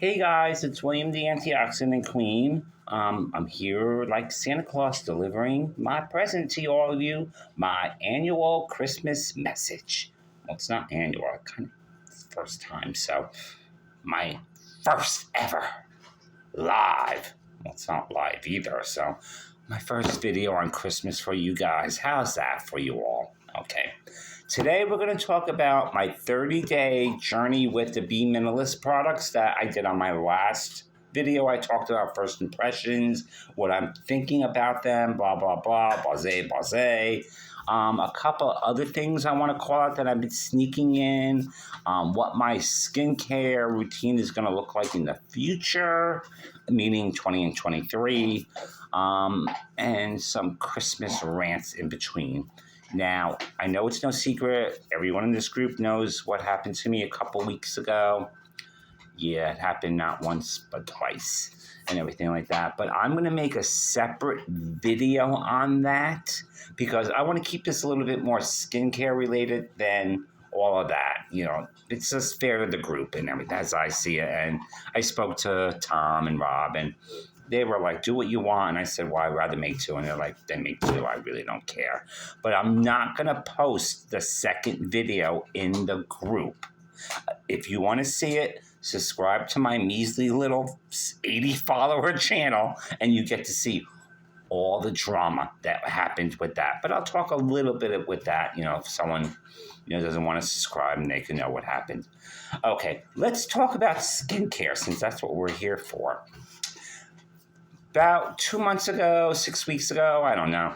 Hey guys, it's William the Antioxidant Queen. I'm here like Santa Claus delivering my present to all of you, my annual Christmas message. Well, it's not annual, kind of first time, so my first ever live. Well, it's not live either, so my first video on Christmas for you guys. How's that for you all? Okay. Today we're going to talk about my 30-day journey with the Be Minimalist products that I did on my last video. I talked about first impressions, what I'm thinking about them, blah, blah, blah, blase, blase. A couple other things I want to call out that I've been sneaking in, what my skincare routine is going to look like in the future, meaning 20 and 23, and some Christmas rants in between. Now, I know it's no secret. Everyone in this group knows what happened to me a couple weeks ago. Yeah, it happened not once, but twice and everything like that. But I'm going to make a separate video on that because I want to keep this a little bit more skincare related than all of that. You know, it's just fair to the group and everything as I see it. And I spoke to Tom and Rob, and they were like, do what you want. And I said, well, I'd rather make two. And they're like, then make two. I really don't care. But I'm not going to post the second video in the group. If you want to see it, subscribe to my measly little 80-follower channel, and you get to see all the drama that happened with that. But I'll talk a little bit with that, if someone doesn't want to subscribe, and they can know what happened. Okay, let's talk about skincare, since that's what we're here for. About 2 months ago, 6 weeks ago, I don't know,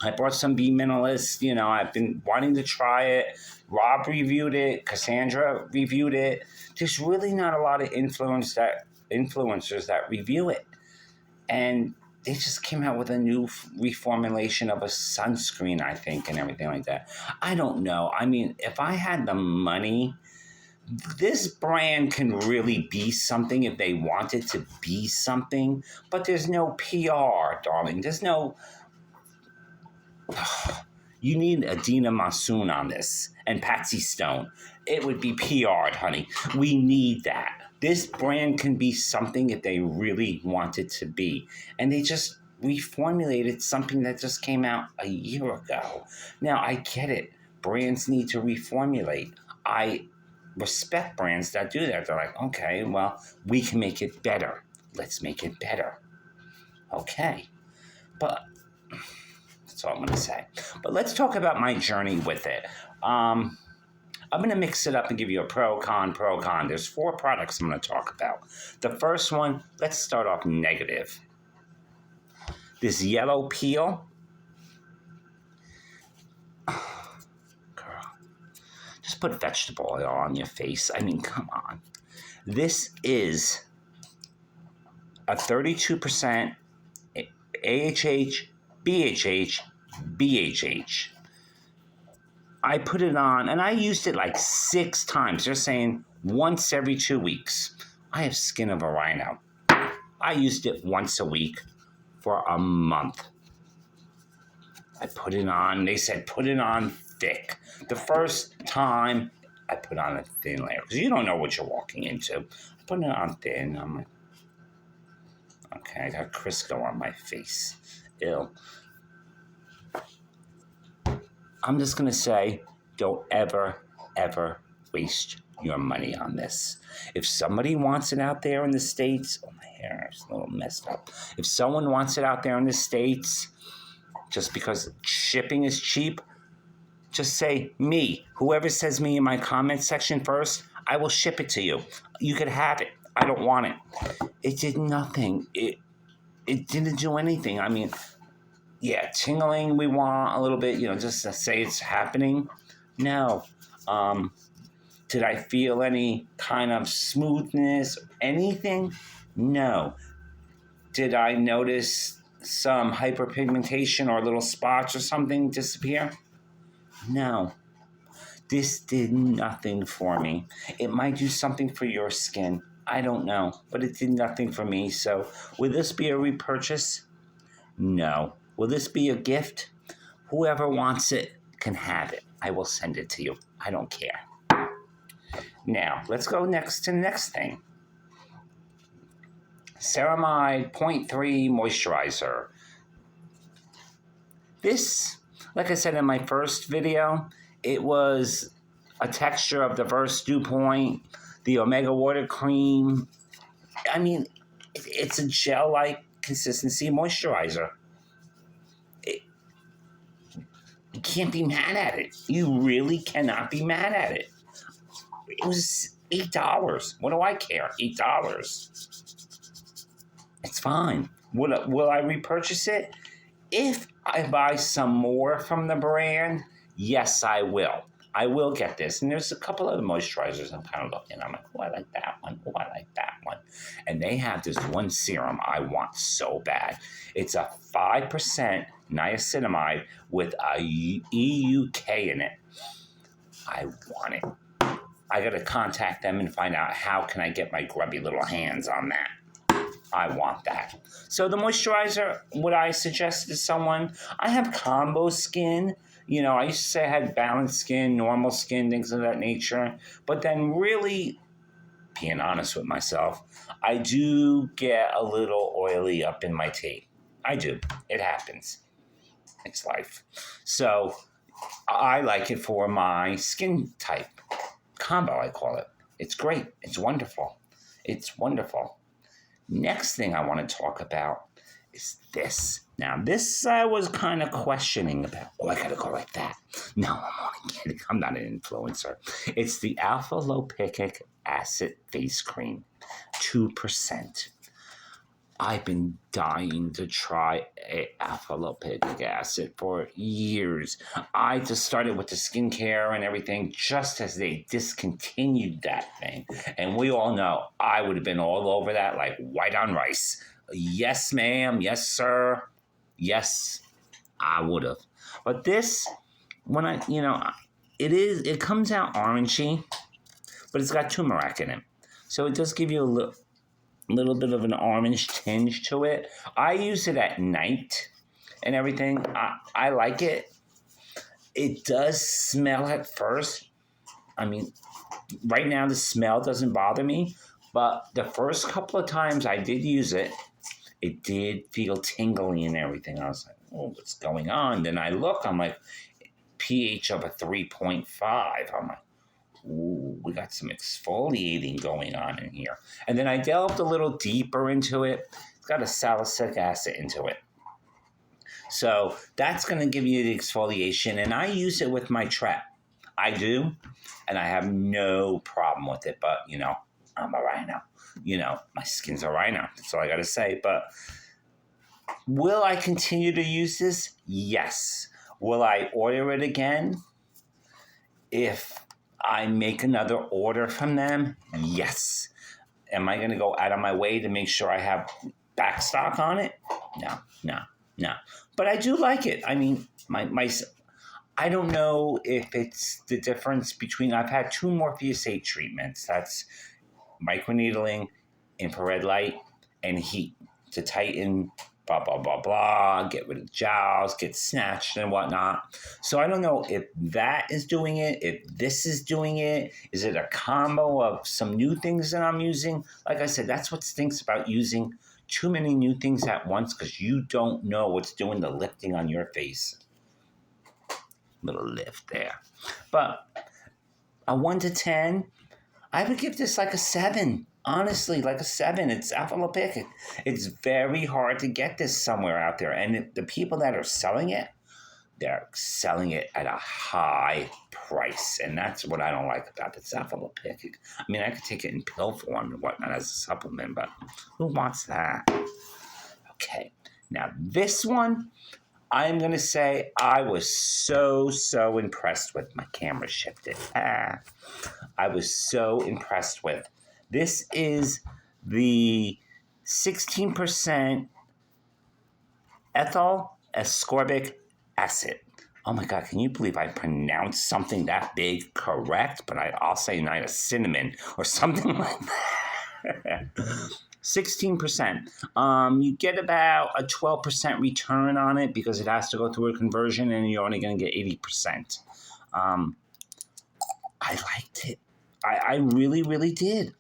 I bought some Be Minimalist. I've been wanting to try it. Rob reviewed it. Cassandra reviewed it. There's really not a lot of influencers that review it. And they just came out with a new reformulation of a sunscreen, I think, and everything like that. I don't know. I mean, if I had the money, this brand can really be something if they wanted to be something, but there's no PR, darling. There's no... You need Adina Masoon on this and Patsy Stone. It would be PR'd, honey. We need that. This brand can be something if they really want it to be. And they just reformulated something that just came out a year ago. Now, I get it. Brands need to reformulate. I respect brands that do that. They're like, okay, well, we can make it better. Let's make it better. Okay. But that's all I'm going to say. But let's talk about my journey with it. I'm going to mix it up and give you a pro, con. There's 4 products I'm going to talk about. The first one, let's start off negative. This yellow peel. Just put vegetable oil on your face. I mean, come on. This is a 32% AHH, BHH, BHH. I put it on, and I used it like 6 times. They're saying once every 2 weeks. I have skin of a rhino. I used it once a week for a month. I put it on. They said put it on thick. The first time, I put on a thin layer because you don't know what you're walking into. I put it on thin. I'm like, okay, I got Crisco on my face. Ew. I'm just going to say, don't ever waste your money on this. If somebody wants it out there in the States, oh, my hair is a little messed up. If someone wants it out there in the States, just because shipping is cheap, just say me. Whoever says me in my comment section first, I will ship it to you. You could have it. I don't want it. It did nothing. It didn't do anything. I mean, yeah, tingling we want a little bit, just to say it's happening. No. Did I feel any kind of smoothness, anything? No. Did I notice some hyperpigmentation or little spots or something disappear? No. This did nothing for me. It might do something for your skin. I don't know, but it did nothing for me. So will this be a repurchase? No. Will this be a gift? Whoever wants it can have it. I will send it to you. I don't care. Now, let's go next to the next thing. Ceramide 0.3 moisturizer. This, like I said in my first video, it was a texture of the First Dew Point, the Omega Water Cream. I mean, it's a gel-like consistency moisturizer. You can't be mad at it. You really cannot be mad at it. It was $8. What do I care? $8. It's fine. Will I repurchase it? If I buy some more from the brand, yes, I will. I will get this. And there's a couple other moisturizers I'm kind of looking. I'm like, oh, I like that one. Oh, I like that one. And they have this one serum I want so bad. It's a 5% niacinamide with a EUK in it. I want it. I got to contact them and find out how can I get my grubby little hands on that. I want that. So the moisturizer, would I suggest to someone? I have combo skin. You know, I used to say I had balanced skin, normal skin, things of that nature. But then really, being honest with myself, I do get a little oily up in my tape. I do. It happens. It's life. So I like it for my skin type. Combo, I call it. It's great. It's wonderful. It's wonderful. Next thing I want to talk about is this. Now, this I was kind of questioning about. Oh, I got to go like that. No, I'm only kidding. I'm not an influencer. It's the Alpha Lipoic Acid Face Cream, 2%. I've been dying to try alpha lipoic acid for years. I just started with the skincare and everything just as they discontinued that thing. And we all know I would have been all over that like white on rice. Yes, ma'am. Yes, sir. Yes, I would have. But this, when it comes out orangey, but it's got turmeric in it. So it does give you a little bit of an orange tinge to it. I use it at night and everything. I like it. It does smell at first. I mean, right now the smell doesn't bother me, but the first couple of times I did use it, it did feel tingly and everything. I was like, oh, what's going on? Then I look, I'm like, pH of a 3.5. I'm like, ooh, we got some exfoliating going on in here. And then I delved a little deeper into it. It's got a salicylic acid into it. So that's going to give you the exfoliation. And I use it with my trap. I do. And I have no problem with it. But, I'm a rhino. My skin's a rhino. That's all I got to say. But will I continue to use this? Yes. Will I order it again? If I make another order from them, yes. Am I going to go out of my way to make sure I have back stock on it? No. But I do like it. I mean, I don't know if it's the difference between, I've had 2 Morpheus 8 treatments. That's microneedling, infrared light, and heat to tighten, blah, blah, blah, blah, get rid of jowls, get snatched and whatnot. So I don't know if that is doing it, if this is doing it. Is it a combo of some new things that I'm using? Like I said, that's what stinks about using too many new things at once because you don't know what's doing the lifting on your face. Little lift there. But a 1 to 10, I would give this like a 7. Honestly, like a 7. It's alpha lipoic. It's very hard to get this somewhere out there. And the people that are selling it, they're selling it at a high price. And that's what I don't like about this alpha lipoic. I mean, I could take it in pill form and whatnot as a supplement, but who wants that? Okay. Now, this one, I'm going to say I was so impressed with. My camera shifted. I was so impressed with. This is the 16% ethyl ascorbic acid. Oh my God, can you believe I pronounced something that big correct? But I'll say niacinamide or something like that. 16%. You get about a 12% return on it because it has to go through a conversion and you're only going to get 80%. I liked it. I really, really did.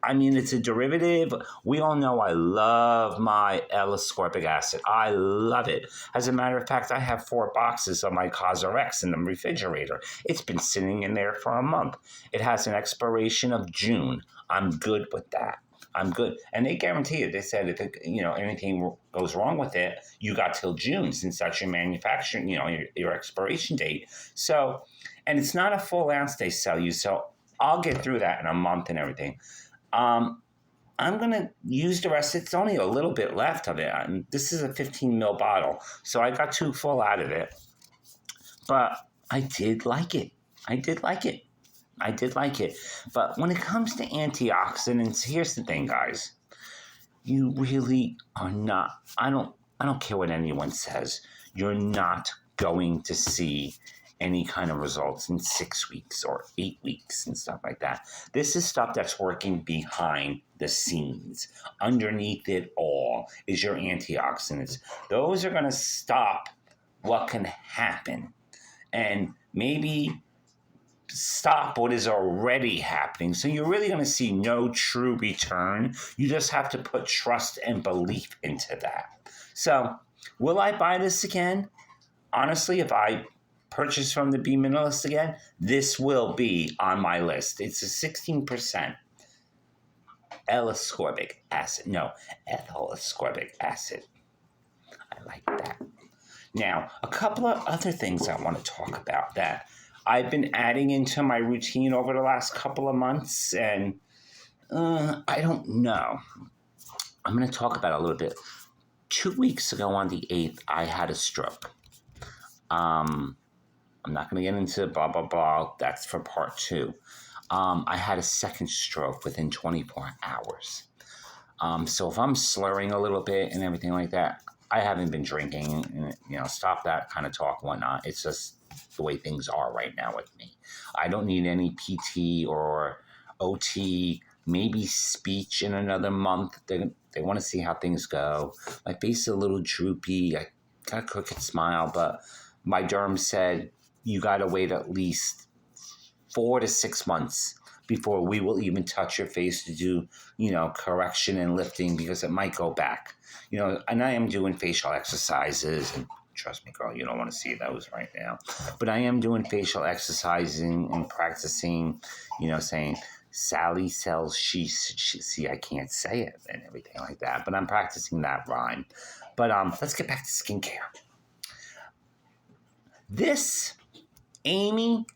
I mean, it's a derivative. We all know I love my Ascorbic acid. I love it. As a matter of fact, I have 4 boxes of my Cosrx in the refrigerator. It's been sitting in there for a month. It has an expiration of June. I'm good with that. I'm good. And they guarantee it. They said if it, anything goes wrong with it, you got till June since that's your manufacturing, your expiration date. So, and it's not a full ounce they sell you. So I'll get through that in a month and everything. I'm going to use the rest. It's only a little bit left of it. This is a 15 ml bottle, so I got 2 full out of it. But I did like it. I did like it. I did like it. But when it comes to antioxidants, here's the thing, guys. You really are not, I don't care what anyone says. You're not going to see any kind of results in 6 weeks or 8 weeks and stuff like that. This is stuff that's working behind the scenes. Underneath it all is your antioxidants. Those are going to stop what can happen and maybe stop what is already happening. So you're really going to see no true return. You just have to put trust and belief into that. So will I buy this again? Honestly, if I purchase from the Be Minimalist again, this will be on my list. It's a 16% Ascorbic acid. No, ethyl ascorbic acid. I like that. Now, a couple of other things I want to talk about that I've been adding into my routine over the last couple of months, and I don't know. I'm going to talk about it a little bit. 2 weeks ago on the 8th, I had a stroke. I'm not going to get into blah, blah, blah. That's for part 2. I had a second stroke within 24 hours. So if I'm slurring a little bit and everything like that, I haven't been drinking, stop that kind of talk, whatnot. It's just the way things are right now with me. I don't need any PT or OT, maybe speech in another month. They want to see how things go. My face is a little droopy. I got a crooked smile, but my derm said you got to wait at least 4 to 6 months before we will even touch your face to do, correction and lifting because it might go back. And I am doing facial exercises, and trust me, girl, you don't want to see those right now. But I am doing facial exercising and practicing, saying, Sally sells she see, I can't say it and everything like that. But I'm practicing that rhyme. But let's get back to skincare. This, Amy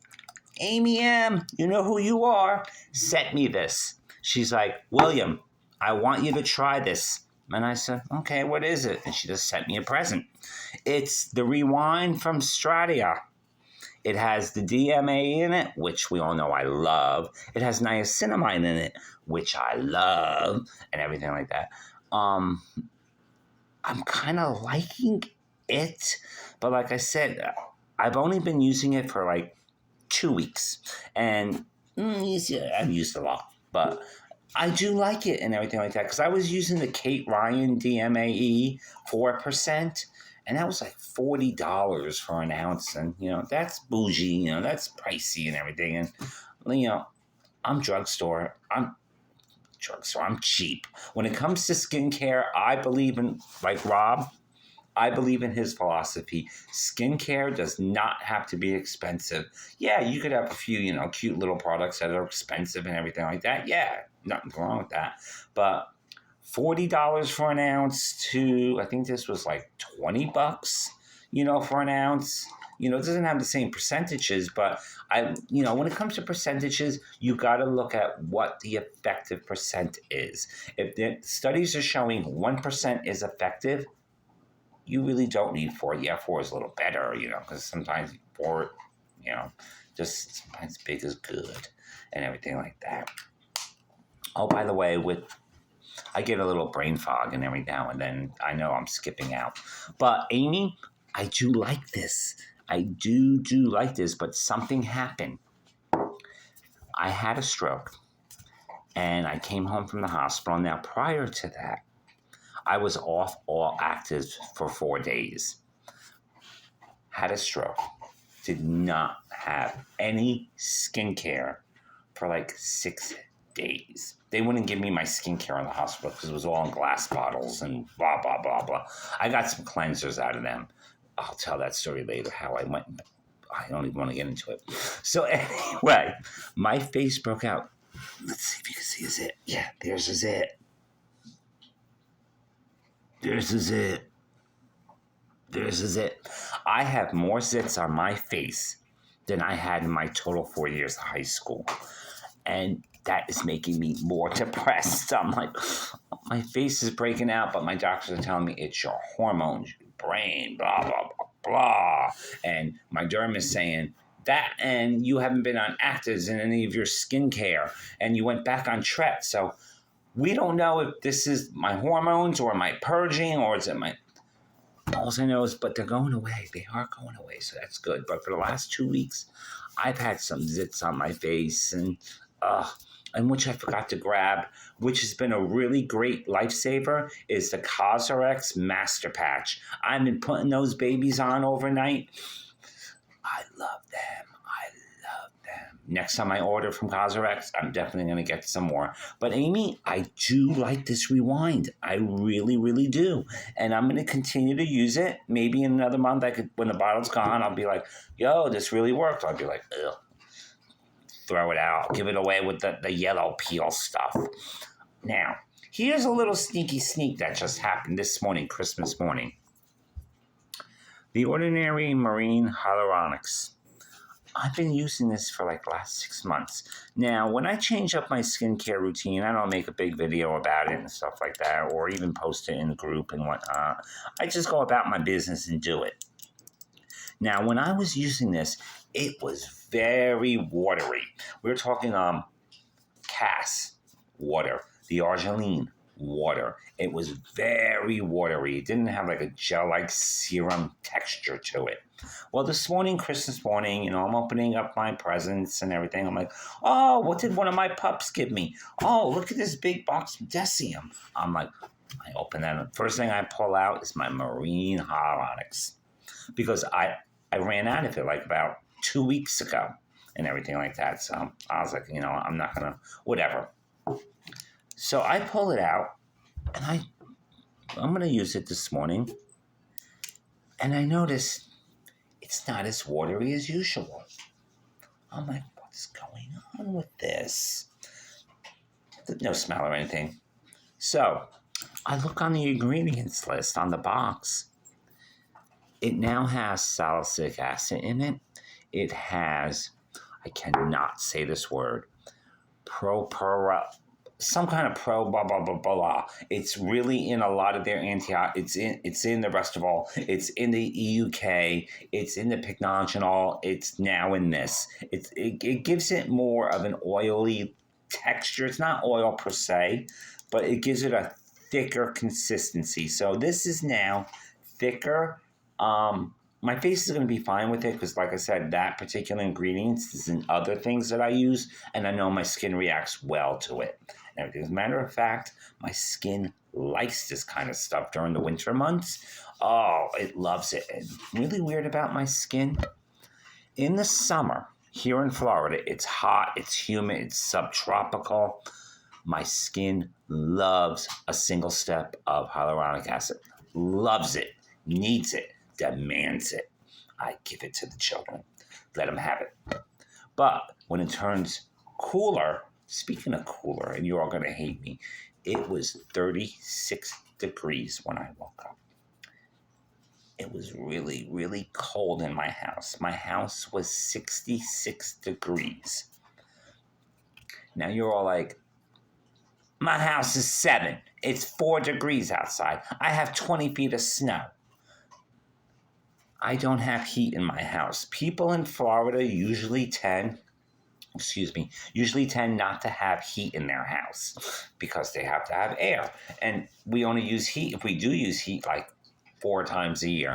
M., you know who you are, sent me this. She's like, William, I want you to try this. And I said, okay, what is it? And she just sent me a present. It's the Rewind from Stratia. It has the DMA in it, which we all know I love. It has niacinamide in it, which I love, and everything like that. I'm kind of liking it. But like I said, I've only been using it for like 2 weeks. And I've used a lot. But I do like it and everything like that because I was using the Kate Ryan DMAE 4%, and that was like $40 for an ounce, and that's bougie, that's pricey and everything, and I'm drugstore. I'm cheap. When it comes to skincare, I believe in, like Rob, I believe in his philosophy. Skincare does not have to be expensive. Yeah, you could have a few, cute little products that are expensive and everything like that. Yeah, nothing wrong with that. But $40 for an ounce to, I think this was like $20, for an ounce. It doesn't have the same percentages, but when it comes to percentages, you got to look at what the effective percent is. If the studies are showing 1% is effective, you really don't need 4. Yeah, 4 is a little better, because sometimes 4, just sometimes big is good and everything like that. Oh, by the way, I get a little brain fog and every now and then. I know I'm skipping out. But Amy, I do like this. I do like this, but something happened. I had a stroke, and I came home from the hospital. Now, prior to that, I was off all actives for 4 days. Had a stroke. Did not have any skincare for like 6 days. they wouldn't give me my skincare in the hospital because it was all in glass bottles and blah, blah, blah, blah. I got some cleansers out of them. I'll tell that story later, how I went. I don't even want to get into it. So anyway, my face broke out. Let's see if you can see a zit. Yeah, there's a zit. There's a zit. There's a zit. I have more zits on my face than I had in my total 4 years of high school. And that is making me more depressed. I'm like, my face is breaking out, but my doctors are telling me it's your hormones, your brain, blah, blah, blah, blah. And my derm is saying that, and you haven't been on actives in any of your skincare, and you went back on Tret. So we don't know if this is my hormones or my purging or is it my... All I know is, but they're going away. They are going away, so that's good. But for the last 2 weeks, I've had some zits on my face, and which I forgot to grab, which has been a really great lifesaver, is the Cosrx Master Patch. I've been putting those babies on overnight. I love them. Next time I order from Cosrx, I'm definitely going to get some more. But Amy, I do like this Rewind. I really, really do. And I'm going to continue to use it. Maybe in another month, when the bottle's gone, I'll be like, yo, this really worked. I'll be like, ugh. Throw it out. Give it away with the yellow peel stuff. Now, here's a little sneak that just happened this morning, Christmas morning. The Ordinary Marine Hyaluronics. I've been using this for like the last 6 months. Now, when I change up my skincare routine, I don't make a big video about it and stuff like that, or even post it in the group and whatnot. I just go about my business and do it. Now, when I was using this, it was very watery. We're talking Cass water, the Arginine water. It was very watery. It didn't have like a gel-like serum texture to it. Well, this morning, Christmas morning, I'm opening up my presents and everything. I'm like, oh, what did one of my pups give me? Oh, look at this big box of Decium. I'm like, I open that. First thing I pull out is my Marine Hyaluronics, because I ran out of it like about 2 weeks ago and everything like that. So I was like, I'm not going to, whatever. So I pull it out, and I'm going to use it this morning. And I notice it's not as watery as usual. I'm like, what's going on with this? No smell or anything. So I look on the ingredients list on the box. It now has salicylic acid in it. It has, I cannot say this word, some kind of blah, blah, blah, blah. It's really in a lot of their it's in the rest of all. It's in the EUK. It's in the pycnogenol. It's now in this. It gives it more of an oily texture. It's not oil per se, but it gives it a thicker consistency. So this is now thicker. My face is going to be fine with it because, like I said, that particular ingredient is in other things that I use, and I know my skin reacts well to it. And as a matter of fact, my skin likes this kind of stuff during the winter months. Oh, it loves it. And really weird about my skin. In the summer, here in Florida, it's hot, it's humid, it's subtropical. My skin loves a single step of hyaluronic acid. Loves it, needs it, demands it. I give it to the children. Let them have it. But when it turns cooler, speaking of cooler, and you're all going to hate me, it was 36 degrees when I woke up. It was really, really cold in my house. My house was 66 degrees. Now you're all like, my house is 7. It's 4 degrees outside. I have 20 feet of snow. I don't have heat in my house. People in Florida usually tend not to have heat in their house because they have to have air. And we only use heat, if we do use heat, like 4 times a year.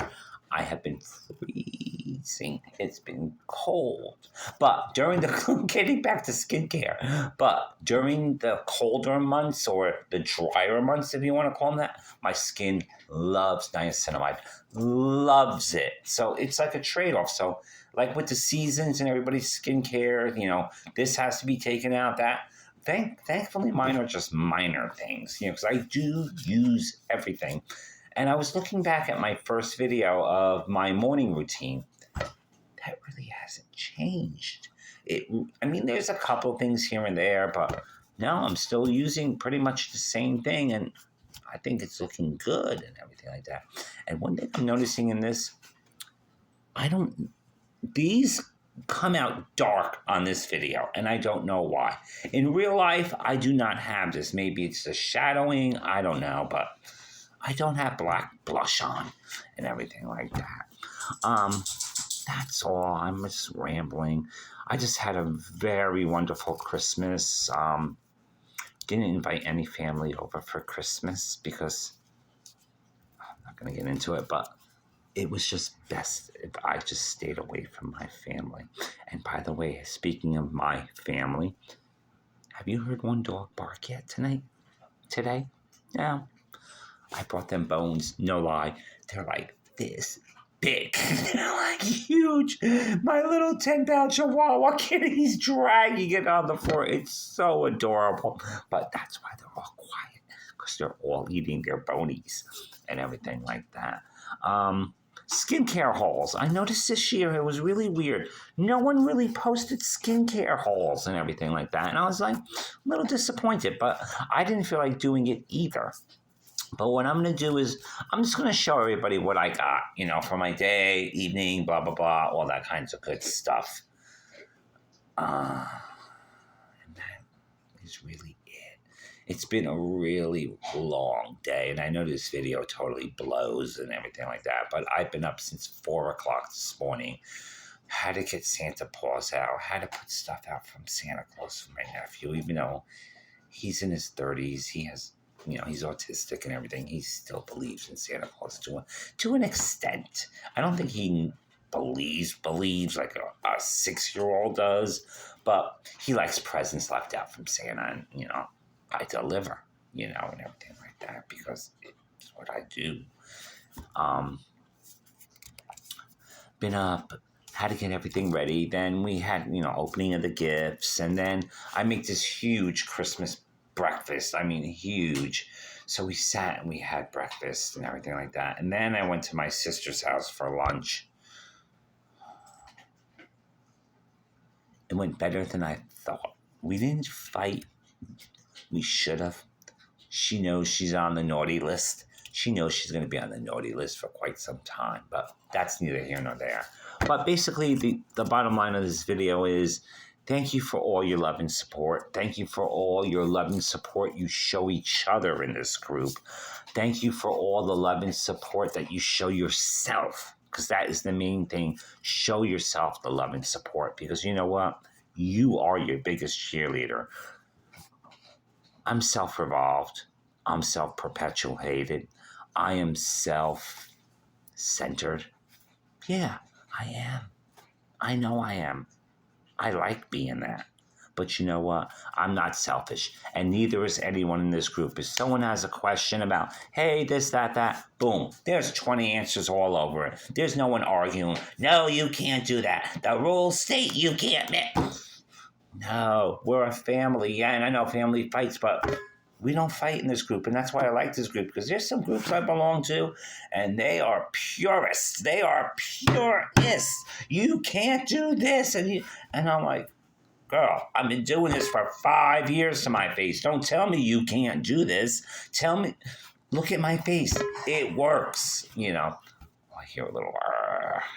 I have been freezing. It's been cold. But getting back to skincare, but during the colder months or the drier months, if you want to call them that, my skin loves niacinamide. Loves it. So it's like a trade-off. So like with the seasons and everybody's skincare, this has to be taken out, that. thankfully, mine are just minor things, because I do use everything. And I was looking back at my first video of my morning routine. That really hasn't changed. There's a couple things here and there, but no, I'm still using pretty much the same thing, and I think it's looking good and everything like that. And one thing I'm noticing in this, these come out dark on this video, and I don't know why. In real life, I do not have this. Maybe it's the shadowing, I don't know, but I don't have black blush on and everything like that. That's all. I'm just rambling. I just had a very wonderful Christmas. Didn't invite any family over for Christmas because I'm not going to get into it, but it was just best if I just stayed away from my family. And by the way, speaking of my family, have you heard one dog bark yet today? No. I brought them bones. No lie. They're like this big. They're like huge. My little 10-pound chihuahua kid, he's dragging it on the floor. It's so adorable. But that's why they're all quiet, because they're all eating their bonies and everything like that. Skincare hauls. I noticed this year it was really weird. No one really posted skincare hauls and everything like that. And I was like a little disappointed, but I didn't feel like doing it either. But what I'm going to do is I'm just going to show everybody what I got, for my day, evening, blah, blah, blah, all that kinds of good stuff. And that is really it. It's been a really long day, and I know this video totally blows and everything like that, but I've been up since 4 o'clock this morning. Had to get Santa Claus out. Had to put stuff out from Santa Claus for my nephew, even though he's in his 30s. He has... he's autistic and everything. He still believes in Santa Claus to an extent. I don't think he believes like a 6-year-old does, but he likes presents left out from Santa, and, I deliver, and everything like that, because it's what I do. Been up, had to get everything ready. Then we had, opening of the gifts, and then I make this huge Christmas breakfast. Huge. So we sat and we had breakfast and everything like that. And then I went to my sister's house for lunch. It went better than I thought. We didn't fight. We should have. She knows she's on the naughty list. She knows she's going to be on the naughty list for quite some time, but that's neither here nor there. But basically, the bottom line of this video is, thank you for all your love and support. Thank you for all your love and support you show each other in this group. Thank you for all the love and support that you show yourself, because that is the main thing. Show yourself the love and support, because you know what? You are your biggest cheerleader. I'm self-revolved. I'm self-perpetuated. I am self-centered. Yeah, I am. I know I am. I like being that. But you know what? I'm not selfish. And neither is anyone in this group. If someone has a question about, hey, this, that, boom. There's 20 answers all over it. There's no one arguing. No, you can't do that. The rules state you can't. No, we're a family. Yeah, and I know family fights, but we don't fight in this group. And that's why I like this group, because there's some groups I belong to, and they are purists. They are purists. You can't do this. And I'm like, girl, I've been doing this for 5 years to my face. Don't tell me you can't do this. Tell me, look at my face. It works, I hear a little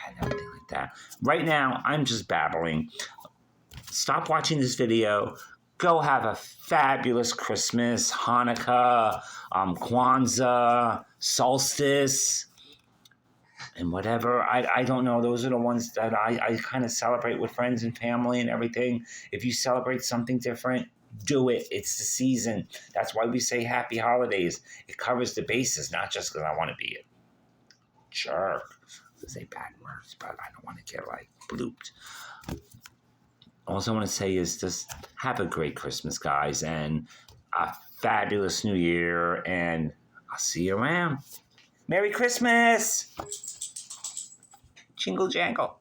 and everything like that. Right now, I'm just babbling. Stop watching this video. Go have a fabulous Christmas, Hanukkah, Kwanzaa, solstice, and whatever. I don't know. Those are the ones that I kind of celebrate with friends and family and everything. If you celebrate something different, do it. It's the season. That's why we say happy holidays. It covers the bases, not just because I want to be a jerk. To say bad words, but I don't want to get blooped. All I want to say is just have a great Christmas, guys, and a fabulous New Year, and I'll see you around. Merry Christmas! Jingle jangle.